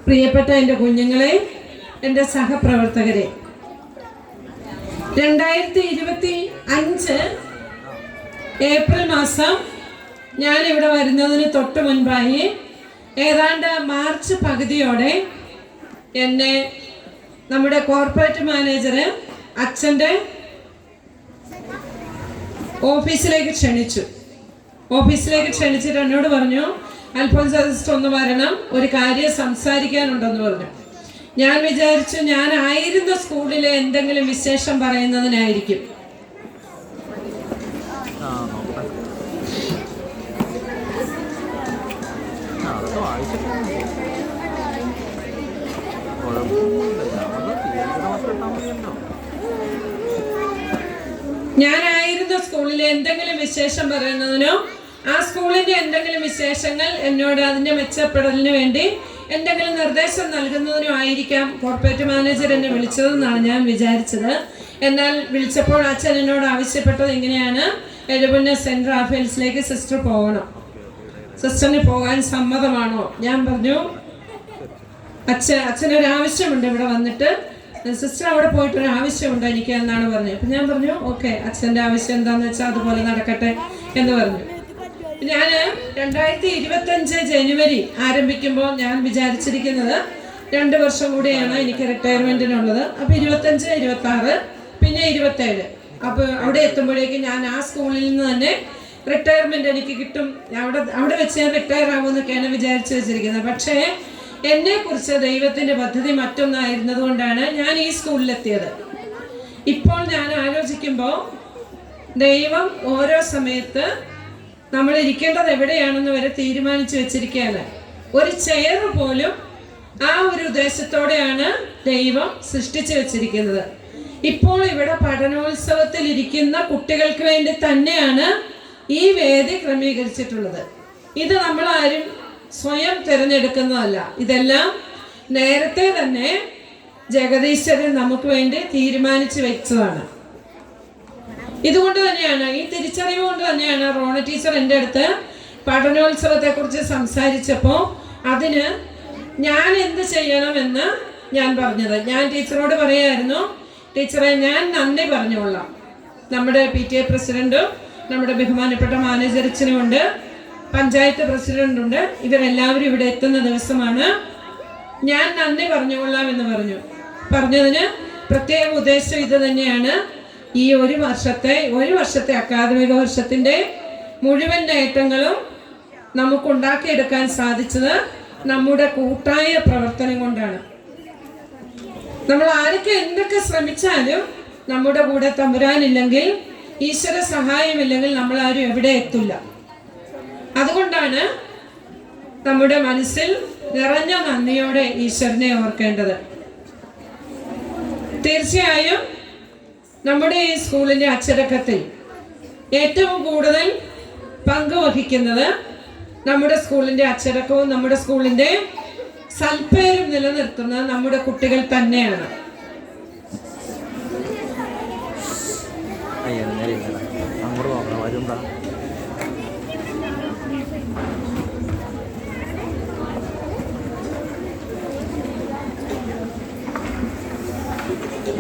പ്രിയപ്പെട്ട എൻ്റെ കുഞ്ഞുങ്ങളെ, എൻ്റെ സഹപ്രവർത്തകരെ. 2025 ഏപ്രിൽ മാസം ഞാനിവിടെ വരുന്നതിന് തൊട്ട് മുൻപായി ഏതാണ്ട് മാർച്ച് പകുതിയോടെ എന്നെ നമ്മുടെ കോർപ്പറേറ്റ് മാനേജർ അച്ഛൻ്റെ ഓഫീസിലേക്ക് ക്ഷണിച്ചിട്ട് എന്നോട് പറഞ്ഞു, അൽഫോൻസ സിസ്റ്റർ ഒന്ന് വരണം, ഒരു കാര്യം സംസാരിക്കാനുണ്ടെന്ന് പറഞ്ഞു. ഞാൻ വിചാരിച്ചു ഞാനായിരുന്ന സ്കൂളിലെ എന്തെങ്കിലും വിശേഷം പറയുന്നതിനായിരിക്കും. ഞാനായിരുന്ന സ്കൂളിലെ എന്തെങ്കിലും വിശേഷം പറയുന്നതിനോ ആ സ്കൂളിന്റെ എന്തെങ്കിലും വിശേഷങ്ങൾ എന്നോട് അതിന്റെ മെച്ചപ്പെടലിന് വേണ്ടി എന്തെങ്കിലും നിർദ്ദേശം നൽകുന്നതിനോ ആയിരിക്കാം കോർപ്പറേറ്റ് മാനേജർ എന്നെ വിളിച്ചതെന്നാണ് ഞാൻ വിചാരിച്ചത്. എന്നാൽ വിളിച്ചപ്പോൾ അച്ഛൻ എന്നോട് ആവശ്യപ്പെട്ടത് ഇങ്ങനെയാണ്, എഴുപുന്ന സെന്റ് റാഫേൽസിലേക്ക് സിസ്റ്റർ പോകണം, സിസ്റ്ററിന് പോകാൻ സമ്മതമാണോ? ഞാൻ പറഞ്ഞു അച്ഛനൊരാവശ്യമുണ്ട് ഇവിടെ വന്നിട്ട്, സിസ്റ്റർ അവിടെ പോയിട്ടൊരു ആവശ്യമുണ്ട് എനിക്ക് എന്നാണ് പറഞ്ഞത്. അപ്പം ഞാൻ പറഞ്ഞു ഓക്കെ, അച്ഛൻ്റെ ആവശ്യം എന്താണെന്ന് വെച്ചാൽ അതുപോലെ നടക്കട്ടെ എന്ന് പറഞ്ഞു. ഞാൻ 2025 ജനുവരി ആരംഭിക്കുമ്പോൾ ഞാൻ വിചാരിച്ചിരിക്കുന്നത് 2 വർഷം കൂടിയാണ് എനിക്ക് റിട്ടയർമെൻറ്റിനുള്ളത്. അപ്പോൾ 25, 26 പിന്നെ 27. അപ്പോൾ അവിടെ എത്തുമ്പോഴേക്കും ഞാൻ ആ സ്കൂളിൽ നിന്ന് തന്നെ റിട്ടയർമെൻറ്റ് എനിക്ക് കിട്ടും, അവിടെ വെച്ച് ഞാൻ റിട്ടയർ ആകുമെന്നൊക്കെയാണ് വിചാരിച്ചു വെച്ചിരിക്കുന്നത്. പക്ഷേ എന്നെക്കുറിച്ച് ദൈവത്തിൻ്റെ പദ്ധതി മറ്റൊന്നായിരുന്നത് കൊണ്ടാണ് ഞാൻ ഈ സ്കൂളിലെത്തിയത്. ഇപ്പോൾ ഞാൻ ആലോചിക്കുമ്പോൾ ദൈവം ഓരോ സമയത്ത് നമ്മൾ ഇരിക്കേണ്ടത് എവിടെയാണെന്ന് വരെ തീരുമാനിച്ചു വെച്ചിരിക്കുകയാണ്. ഒരു ചെയർ പോലും ആ ഒരു ഉദ്ദേശത്തോടെയാണ് ദൈവം സൃഷ്ടിച്ചു വെച്ചിരിക്കുന്നത്. ഇപ്പോൾ ഇവിടെ പഠനോത്സവത്തിൽ ഇരിക്കുന്ന കുട്ടികൾക്ക് വേണ്ടി തന്നെയാണ് ഈ വേദി ക്രമീകരിച്ചിട്ടുള്ളത്. ഇത് നമ്മളാരും സ്വയം തിരഞ്ഞെടുക്കുന്നതല്ല, ഇതെല്ലാം നേരത്തെ തന്നെ ജഗദീശ്വരൻ നമുക്ക് വേണ്ടി തീരുമാനിച്ചു വെച്ചതാണ്. ഇതുകൊണ്ട് തന്നെയാണ്, ഈ തിരിച്ചറിവ് കൊണ്ട് തന്നെയാണ് റോണ ടീച്ചർ എൻ്റെ അടുത്ത് പഠനോത്സവത്തെക്കുറിച്ച് സംസാരിച്ചപ്പോൾ അതിന് ഞാൻ എന്ത് ചെയ്യണമെന്ന് ഞാൻ പറഞ്ഞത്. ഞാൻ ടീച്ചറോട് പറയായിരുന്നു, ടീച്ചറെ ഞാൻ നന്ദി പറഞ്ഞോളാം, നമ്മുടെ PTA പ്രസിഡന്റും നമ്മുടെ ബഹുമാനപ്പെട്ട മാനേജരച്ചനുമുണ്ട്, പഞ്ചായത്ത് പ്രസിഡന്റുണ്ട്, ഇവരെല്ലാവരും ഇവിടെ എത്തുന്ന ദിവസമാണ്, ഞാൻ നന്ദി പറഞ്ഞുകൊള്ളാം എന്ന് പറഞ്ഞതിന് പ്രത്യേക ഉദ്ദേശം ഇത് തന്നെയാണ്. ഈ ഒരു വർഷത്തെ അക്കാദമിക വർഷത്തിൻ്റെ മുഴുവൻ നേട്ടങ്ങളും നമുക്കുണ്ടാക്കിയെടുക്കാൻ സാധിച്ചത് നമ്മുടെ കൂട്ടായ പ്രവർത്തനം കൊണ്ടാണ്. നമ്മൾ ആരൊക്കെ എന്തൊക്കെ ശ്രമിച്ചാലും നമ്മുടെ കൂടെ തമ്പുരാനില്ലെങ്കിൽ, ഈശ്വര സഹായമില്ലെങ്കിൽ നമ്മളാരും എവിടെ എത്തില്ല. അതുകൊണ്ടാണ് നമ്മുടെ മനസ്സിൽ നിറഞ്ഞ നന്ദിയോടെ ഈശ്വരനെ ഓർക്കേണ്ടത്. തീർച്ചയായും നമ്മുടെ ഈ സ്കൂളിൻ്റെ അച്ചടക്കത്തിൽ ഏറ്റവും കൂടുതൽ പങ്കുവഹിക്കുന്നത് നമ്മുടെ സ്കൂളിൻ്റെ അച്ചടക്കവും നമ്മുടെ സ്കൂളിൻ്റെ സൽപ്പേരും നിലനിർത്തുന്നത് നമ്മുടെ കുട്ടികൾ തന്നെയാണ്. വരുമ്പോ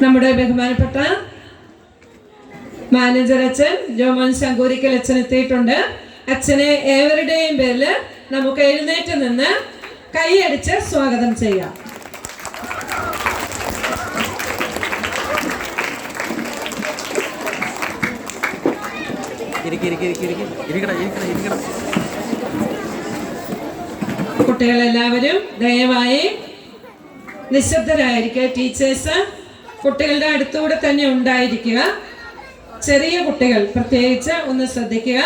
നമ്മുടെ ബഹുമാനപ്പെട്ട മാനേജർ അച്ഛൻ ജോമോൻ ശങ്കൂരിക്കൽ അച്ഛൻ എത്തിയിട്ടുണ്ട്. അച്ഛനെ ഏവരുടെയും പേരിൽ നമുക്ക് എഴുന്നേറ്റ് നിന്ന് കൈയടിച്ച് സ്വാഗതം ചെയ്യാം. കുട്ടികളെല്ലാവരും ദയവായി നിശബ്ദരായിരിക്കുക. ടീച്ചേഴ്സ് കുട്ടികളുടെ അടുത്തുകൂടെ തന്നെ ഉണ്ടായിരിക്കുക. ചെറിയ കുട്ടികൾ പ്രത്യേകിച്ച് ഒന്ന് ശ്രദ്ധിക്കുക.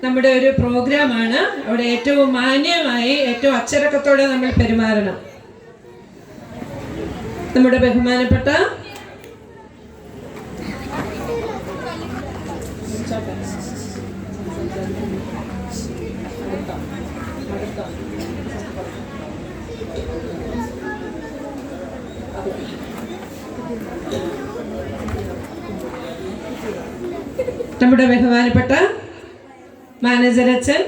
നമ്മുടെ ഒരു പ്രോഗ്രാമാണ്. അവിടെ ഏറ്റവും മാന്യമായി ഏറ്റവും അച്ചടക്കത്തോടെ നമ്മൾ പെരുമാറണം. നമ്മുടെ ബഹുമാനപ്പെട്ട മാനേജർ അച്ഛൻ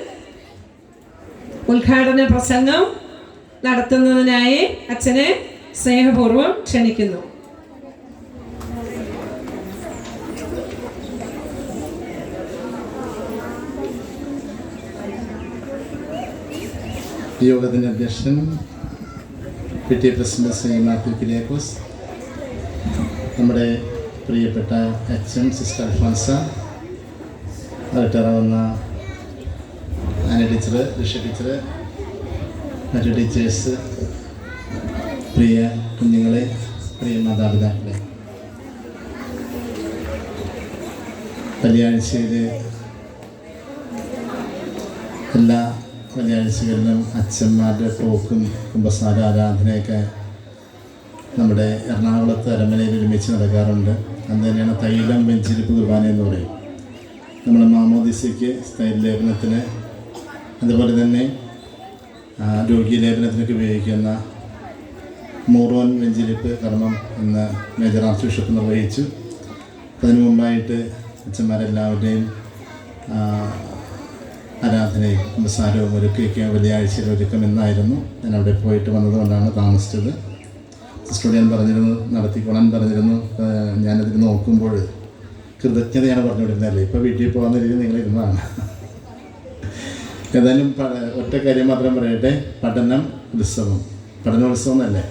ഉദ്ഘാടന പ്രസംഗം നടത്തുന്നതിനായി അച്ഛനെ സ്നേഹപൂർവ്വം ക്ഷണിക്കുന്നു. യോഗത്തിൻ്റെ അധ്യക്ഷൻ PTA പ്രസിഡന്റ് ശ്രീ മാത്യു കുര്യാക്കോസ്, നമ്മുടെ പ്രിയപ്പെട്ട അച്ഛൻ സിസ്റ്റർ അൽഫോൻസ, റിട്ടയറാവുന്ന ആന ടീച്ചർ, ഋഷ ടീച്ചർ, മറ്റു ടീച്ചേഴ്സ്, പ്രിയ കുഞ്ഞുങ്ങളെ, പ്രിയ മാതാപിതാക്കളെ, വെള്ളിയാഴ്ചയിൽ എല്ലാ വെള്ളിയാഴ്ചകളിലും അച്ഛന്മാരുടെ പോക്കും കുമ്പസാര ആരാധനയൊക്കെ നമ്മുടെ എറണാകുളത്ത് അരമനയിൽ ഒരുമിച്ച് നടക്കാറുണ്ട്. അന്ന് തന്നെയാണ് തൈലം വെഞ്ചിരിപ്പ് കുർബാന എന്ന് പറയും. നമ്മുടെ മാമോദിസയ്ക്ക് തൈലലേപനത്തിന്, അതുപോലെ തന്നെ രോഗീലേപനത്തിനൊക്കെ ഉപയോഗിക്കുന്ന മൂറോൻ വെഞ്ചിരിപ്പ് കർമ്മം എന്ന് മേജർ ആർച്ച് ബിഷപ്പ് നിർവഹിച്ചു. അതിനു മുമ്പായിട്ട് അച്ഛന്മാരെല്ലാവരുടെയും ആരാധനയും കുമ്പസാരവും ഒരുക്കിയൊക്കെ വെള്ളിയാഴ്ചയിൽ ഒരുക്കമെന്നായിരുന്നു. ഞാൻ അവിടെ പോയിട്ട് വന്നതുകൊണ്ടാണ് താമസിച്ചത്. സിസ്റ്റർ ഞാൻ പറഞ്ഞിരുന്നു, നടത്തിക്കൊള്ളാൻ പറഞ്ഞിരുന്നു. ഞാനതിൽ നോക്കുമ്പോൾ കൃതജ്ഞതയാണ് പറഞ്ഞുകൊണ്ടിരുന്നതല്ലേ. ഇപ്പോൾ വീട്ടിൽ പോകാവുന്ന രീതിയിൽ നിങ്ങളിരുന്നതാണ്. ഏതായാലും ഒറ്റ കാര്യം മാത്രം പറയട്ടെ. പഠനം ഉത്സവം, പഠനോത്സവം എന്നല്ലേ,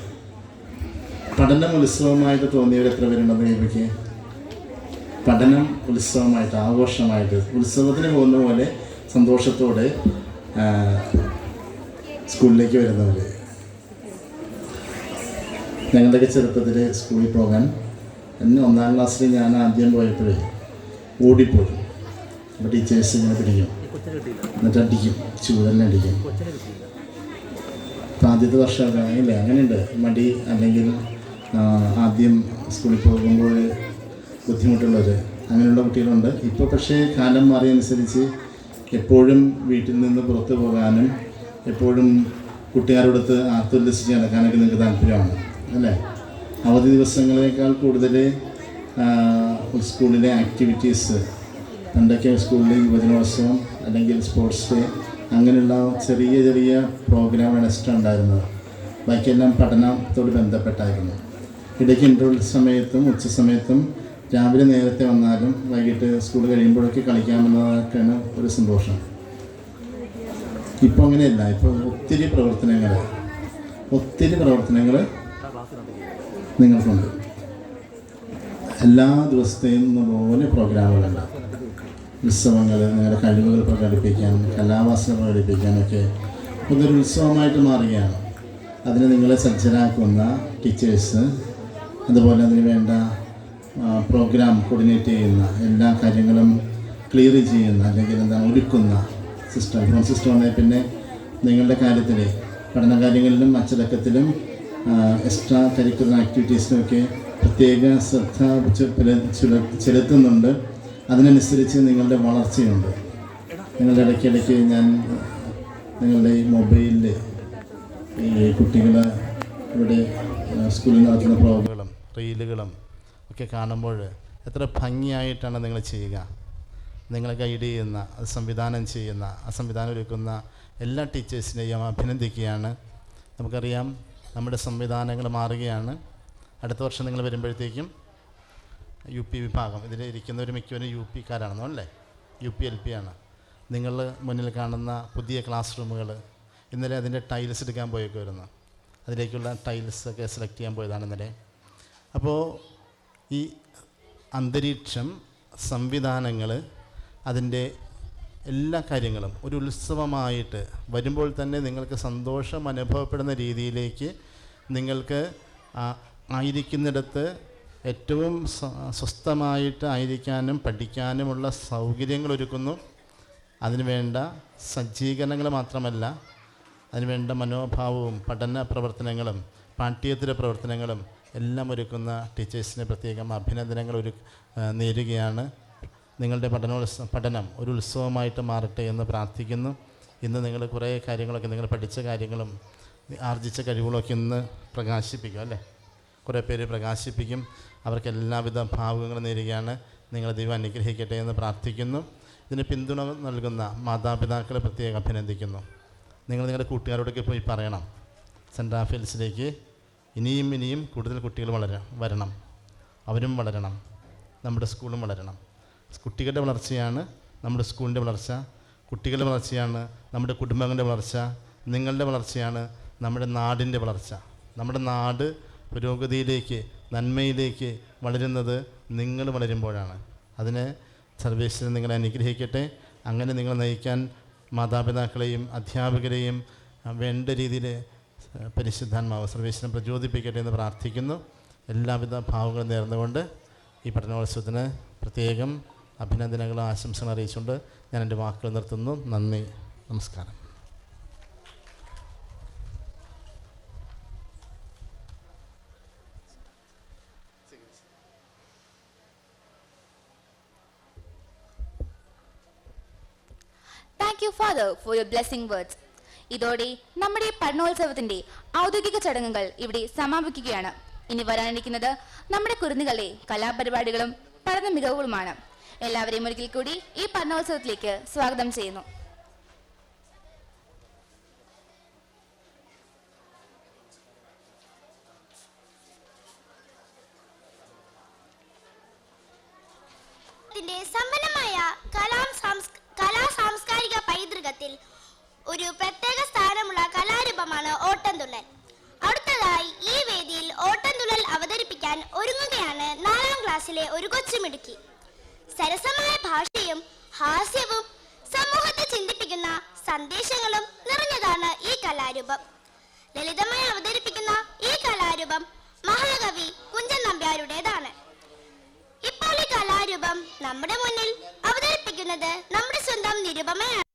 പഠനം ഉത്സവമായിട്ട് തോന്നിയവർ എത്ര പേരുണ്ടെന്ന് കേൾപ്പിക്കുക. പഠനം ഉത്സവമായിട്ട്, ആഘോഷമായിട്ട്, ഉത്സവത്തിന് പോകുന്ന പോലെ സന്തോഷത്തോടെ സ്കൂളിലേക്ക് വരുന്നവർ. ഞങ്ങളുടെയൊക്കെ ചെറുപ്പത്തിൽ സ്കൂളിൽ പോകാൻ എന്നെ 1ാം ക്ലാസ്സിൽ ഞാൻ ആദ്യം പോയപ്പോഴേ ഓടിപ്പോയി. അപ്പോൾ ടീച്ചേഴ്സ് ഇങ്ങനെ പിടിക്കും, എന്നിട്ട് അടിക്കും, ചൂടലിനെ അടിക്കും. അപ്പോൾ ആദ്യത്തെ വർഷമൊക്കെ ഇല്ലേ, അങ്ങനെയുണ്ട് മടി, അല്ലെങ്കിൽ ആദ്യം സ്കൂളിൽ പോകുമ്പോൾ ബുദ്ധിമുട്ടുള്ളവർ, അങ്ങനെയുള്ള കുട്ടികളുണ്ട്. ഇപ്പോൾ പക്ഷേ കാലം മാറിയനുസരിച്ച് എപ്പോഴും വീട്ടിൽ നിന്ന് പുറത്തു പോകാനും എപ്പോഴും കൂട്ടുകാരോടൊത്ത് ആർത്തുല്ലസിച്ച് നടക്കാനൊക്കെ നിങ്ങൾക്ക് താല്പര്യമാണ് അല്ലേ. അവധി ദിവസങ്ങളേക്കാൾ കൂടുതൽ സ്കൂളിലെ ആക്ടിവിറ്റീസ്, പണ്ടൊക്കെ സ്കൂളിൽ യുവജനോത്സവം അല്ലെങ്കിൽ സ്പോർട്സ് ഡേ അങ്ങനെയുള്ള ചെറിയ ചെറിയ പ്രോഗ്രാമാണ് എക്സ്ട്രാ ഉണ്ടായിരുന്നത്. ബാക്കിയെല്ലാം പഠനത്തോട് ബന്ധപ്പെട്ടായിരുന്നു. ഇടയ്ക്ക് ഇൻ്റർവെൽ സമയത്തും ഉച്ച സമയത്തും രാവിലെ നേരത്തെ വന്നാലും വൈകിട്ട് സ്കൂൾ കഴിയുമ്പോഴൊക്കെ കളിക്കാമെന്നതൊക്കെയാണ് ഒരു സന്തോഷം. ഇപ്പോൾ അങ്ങനെയല്ല. ഇപ്പോൾ ഒത്തിരി പ്രവർത്തനങ്ങൾ നിങ്ങൾക്കുണ്ട്. എല്ലാ ദിവസത്തെയും പോലെ പ്രോഗ്രാമുകളുണ്ട്. ഉത്സവങ്ങൾ, നിങ്ങളുടെ കഴിവുകൾ പ്രകടിപ്പിക്കാൻ, കലാവാസന പ്രകടിപ്പിക്കാനൊക്കെ ഇതൊരു ഉത്സവമായിട്ട് മാറുകയാണ്. അതിന് നിങ്ങളെ സജ്ജരാക്കുന്ന ടീച്ചേഴ്സ്, അതുപോലെ അതിന് വേണ്ട പ്രോഗ്രാം കോർഡിനേറ്റ് ചെയ്യുന്ന, എല്ലാ കാര്യങ്ങളും ക്ലിയർ ചെയ്യുന്ന, അല്ലെങ്കിൽ ഒരുക്കുന്ന സിസ്റ്റർ വന്നതിൽ പിന്നെ നിങ്ങളുടെ കാര്യത്തിൽ പഠന കാര്യങ്ങളിലും അച്ചടക്കത്തിലും എക്സ്ട്രാ കരിക്കുലർ ആക്ടിവിറ്റീസിലുമൊക്കെ പ്രത്യേക ശ്രദ്ധ ചെലുത്തുന്നുണ്ട്. അതിനനുസരിച്ച് നിങ്ങളുടെ വളർച്ചയുണ്ട്. നിങ്ങളുടെ ഇടയ്ക്കിടയ്ക്ക് ഞാൻ നിങ്ങളുടെ ഈ മൊബൈലിൽ ഈ കുട്ടികൾ ഇവിടെ സ്കൂളിൽ നടത്തുന്ന പ്രോഗ്രാമുകളും റീലുകളും ഒക്കെ കാണുമ്പോൾ എത്ര ഭംഗിയായിട്ടാണ് നിങ്ങൾ ചെയ്യുക. നിങ്ങളെ ഗൈഡ് ചെയ്യുന്ന, അത് സംവിധാനം ചെയ്യുന്ന, ആ സംവിധാനം ഒരുക്കുന്ന എല്ലാ ടീച്ചേഴ്സിനെയും അഭിനന്ദിക്കുകയാണ്. നമുക്കറിയാം നമ്മുടെ സംവിധാനങ്ങൾ മാറുകയാണ്. അടുത്ത വർഷം നിങ്ങൾ വരുമ്പോഴത്തേക്കും UP വിഭാഗം, ഇതിൽ ഇരിക്കുന്നവർ മിക്കവരും UP-കാരാണെന്നോ അല്ലേ? UP LP ആണ്. നിങ്ങൾ മുന്നിൽ കാണുന്ന പുതിയ ക്ലാസ് റൂമുകൾ, ഇന്നലെ അതിൻ്റെ ടൈൽസ് എടുക്കാൻ പോയേക്കുമായിരുന്നു. അതിലേക്കുള്ള ടൈൽസൊക്കെ സെലക്ട് ചെയ്യാൻ പോയതാണ് ഇന്നലെ. അപ്പോൾ ഈ അന്തരീക്ഷം, സംവിധാനങ്ങൾ, അതിൻ്റെ എല്ലാ കാര്യങ്ങളും ഒരു ഉത്സവമായിട്ട് വരുമ്പോൾ തന്നെ നിങ്ങൾക്ക് സന്തോഷം അനുഭവപ്പെടുന്ന രീതിയിലേക്ക് നിങ്ങൾക്ക് ആയിരിക്കുന്നിടത്ത് ഏറ്റവും സ്വസ്ഥമായിട്ട് ആയിരിക്കാനും പഠിക്കാനുമുള്ള സൗകര്യങ്ങൾ ഒരുക്കുന്നു. അതിനുവേണ്ട സജ്ജീകരണങ്ങൾ മാത്രമല്ല, അതിനുവേണ്ട മനോഭാവവും പഠന പ്രവർത്തനങ്ങളും പാഠ്യേതര പ്രവർത്തനങ്ങളും എല്ലാം ഒരുക്കുന്ന ടീച്ചേഴ്സിന് പ്രത്യേകം അഭിനന്ദനങ്ങൾ നേരുകയാണ്. നിങ്ങളുടെ പഠനം ഒരു ഉത്സവമായിട്ട് മാറട്ടെ എന്ന് പ്രാർത്ഥിക്കുന്നു. ഇന്ന് നിങ്ങൾ കുറേ കാര്യങ്ങളൊക്കെ, നിങ്ങൾ പഠിച്ച കാര്യങ്ങളും ആർജിച്ച കഴിവുകളൊക്കെ ഇന്ന് പ്രകാശിപ്പിക്കും അല്ലേ? കുറേ പേര് പ്രകാശിപ്പിക്കും. അവർക്ക് എല്ലാവിധ ഭാവുകങ്ങളും നേരുകയാണ്. നിങ്ങളെ ദൈവം അനുഗ്രഹിക്കട്ടെ എന്ന് പ്രാർത്ഥിക്കുന്നു. ഇതിന് പിന്തുണ നൽകുന്ന മാതാപിതാക്കളെ പ്രത്യേകം അഭിനന്ദിക്കുന്നു. നിങ്ങൾ നിങ്ങളുടെ കൂട്ടുകാരോടൊക്കെ പോയി പറയണം, സെൻറ്റ് റാഫേൽസിലേക്ക് ഇനിയും കൂടുതൽ കുട്ടികൾ വരണം, അവരും വളരണം, നമ്മുടെ സ്കൂളും വളരണം. കുട്ടികളുടെ വളർച്ചയാണ് നമ്മുടെ സ്കൂളിൻ്റെ വളർച്ച, കുട്ടികളുടെ വളർച്ചയാണ് നമ്മുടെ കുടുംബങ്ങളുടെ വളർച്ച, നിങ്ങളുടെ വളർച്ചയാണ് നമ്മുടെ നാടിൻ്റെ വളർച്ച. നമ്മുടെ നാട് പുരോഗതിയിലേക്ക്, നന്മയിലേക്ക് വളരുന്നത് നിങ്ങൾ വളരുമ്പോഴാണ്. അതിന് സർവേശ്വരൻ നിങ്ങളെ അനുഗ്രഹിക്കട്ടെ. അങ്ങനെ നിങ്ങൾ നയിക്കാൻ മാതാപിതാക്കളെയും അധ്യാപകരെയും വേണ്ട രീതിയിൽ പരിശുദ്ധാത്മാവ് സർവേശ്വരൻ പ്രചോദിപ്പിക്കട്ടെ എന്ന് പ്രാർത്ഥിക്കുന്നു. എല്ലാവിധ ഭാവങ്ങളും നേർന്നുകൊണ്ട് ഈ പഠനോത്സവത്തിന് പ്രത്യേകം അഭിനന്ദനങ്ങളും ആശംസകളും അറിയിച്ചുകൊണ്ട് ഞാൻ എൻ്റെ വാക്കുകൾ നിർത്തുന്നു. നന്ദി, നമസ്കാരം. Thank you father for your blessing words. ഇതോടെ നമ്മുടെ പഠനോത്സവത്തിന്റെ ഔദ്യോഗിക ചടങ്ങുകൾ ഇവിടെ സമാപിക്കുകയാണ്. ഇനി വരാനിരിക്കുന്നത് നമ്മുടെ കുരുന്നുകളുടെ കലാപരിപാടികളും പഠന മികവുകളുമാണ്. എല്ലാവരെയും ഒരിക്കൽ കൂടി ഈ പഠനോത്സവത്തിലേക്ക് സ്വാഗതം ചെയ്യുന്നു. സമ്പന്നമായ കലാ സാംസ്കാരിക പൈതൃകത്തിൽ ഒരു പ്രത്യേക സ്ഥാനമുള്ള കലാരൂപമാണ് ഓട്ടംതുള്ളൽ. അടുത്തതായി ഈ വേദിയിൽ ഓട്ടംതുള്ളൽ അവതരിപ്പിക്കാൻ ഒരുങ്ങുകയാണ് 4ാം ക്ലാസ്സിലെ ഒരു കൊച്ചുമിടുക്കി. സരസമായ ഭാഷയും ഹാസ്യവും സമൂഹത്തെ ചിന്തിപ്പിക്കുന്ന സന്ദേശങ്ങളും നിറഞ്ഞതാണ് ഈ കലാരൂപം. ലളിതമായി അവതരിപ്പിക്കുന്ന ഈ കലാരൂപം മഹാകവി കുഞ്ചൻ നമ്പ്യാരുടേതാണ്. ഇപ്പോൾ ഈ കലാരൂപം നമ്മുടെ മുന്നിൽ അവതരിപ്പിക്കുന്നത് നമ്മുടെ സ്വന്തം നിരുപമയാണ്.